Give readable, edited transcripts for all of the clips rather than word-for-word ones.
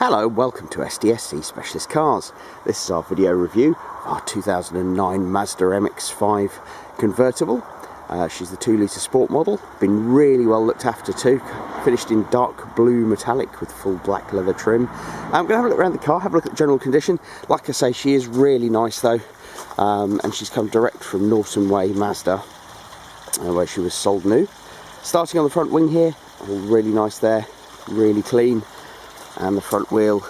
Hello, welcome to SDSC Specialist Cars. This is our video review of our 2009 Mazda MX-5 convertible. She's the 2-litre sport model, been really well looked after too, finished in dark blue metallic with full black leather trim. I'm going to have a look around the car, have a look at the general condition. Like I say, she is really nice though, and she's come direct from Norton Way Mazda, where she was sold new. Starting on the front wing here, all really nice there, really clean. And the front wheel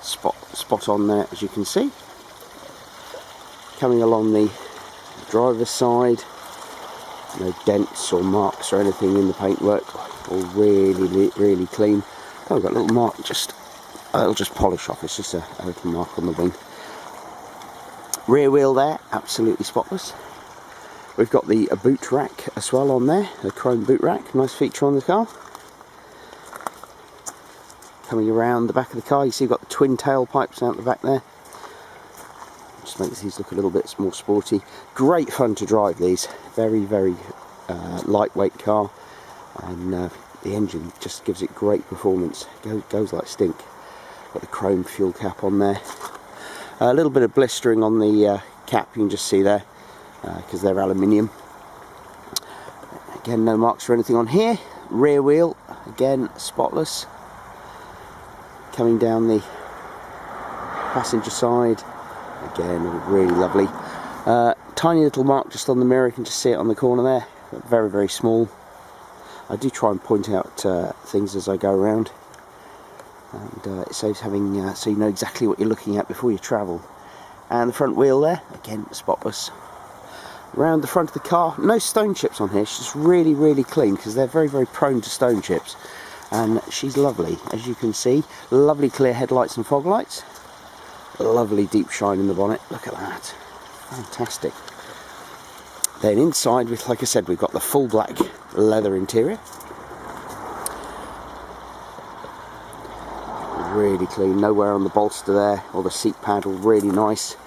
spot on there, as you can see. Coming along the driver's side, no dents or marks or anything in the paintwork, all really clean. Oh, I've got a little mark, it'll just polish off, it's just a little mark on the wing. Rear wheel there, absolutely spotless. We've got the boot rack as well on there, the chrome boot rack, nice feature on the car. Coming around the back of the car, you see you've got the twin tailpipes out the back there. Just makes these look a little bit more sporty. Great fun to drive these. Very lightweight car, and the engine just gives it great performance. Goes like stink. Got the chrome fuel cap on there. A little bit of blistering on the cap, you can just see there, because they're aluminium. Again, no marks or anything on here. Rear wheel, again spotless. Coming down the passenger side, again really lovely. Tiny little mark just on the mirror, you can just see it on the corner there, very small. I do try and point out things as I go around, and it saves having so you know exactly what you're looking at before you travel. And the front wheel there, again spotless. Around the front of the car, no stone chips on here. She's just really clean, because they're very prone to stone chips. And she's lovely, as you can see. Lovely clear headlights and fog lights. Lovely deep shine in the bonnet. Look at that. Fantastic. Then inside, like I said, we've got the full black leather interior. Really clean. No wear on the bolster there, or the seat pad, all really nice.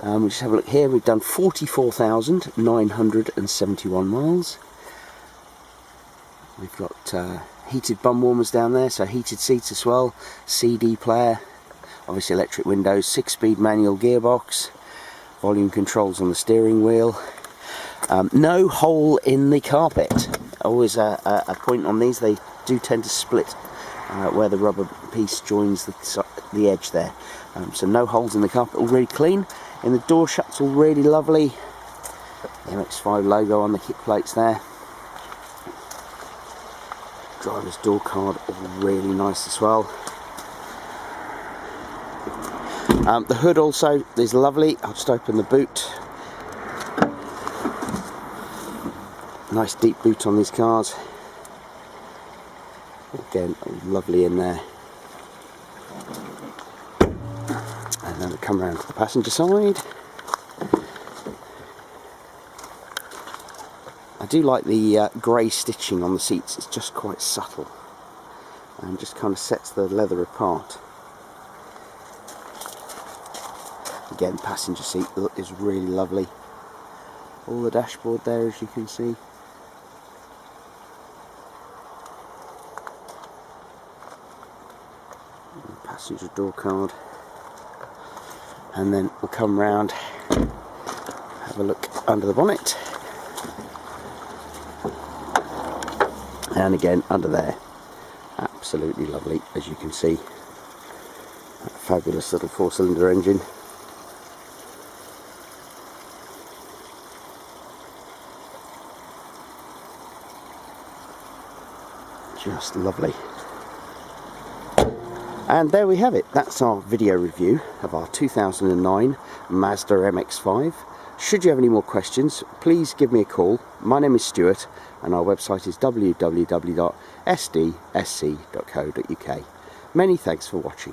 We'll just have a look here. We've done 44,971 miles. We've got heated bum warmers down there, so heated seats as well, CD player, obviously electric windows, 6-speed manual gearbox, volume controls on the steering wheel. No hole in the carpet. Always a point on these, they do tend to split where the rubber piece joins the edge there. So no holes in the carpet, all really clean. In the door shuts, all really lovely. The MX-5 logo on the kick plates there. Driver's door card, all really nice as well. The hood also is lovely. I'll just open the boot. Nice deep boot on these cars. Again, lovely in there. And then we come around to the passenger side. I do like the grey stitching on the seats. It's just quite subtle and just kind of sets the leather apart. Again, passenger seat is really lovely. All the dashboard there, as you can see. And passenger door card. And then we'll come round, have a look under the bonnet. And again, under there, absolutely lovely, as you can see. That fabulous little 4-cylinder engine. Just lovely. And there we have it. That's our video review of our 2009 Mazda MX-5. Should you have any more questions, please give me a call. My name is Stuart, and our website is www.sdsc.co.uk. Many thanks for watching.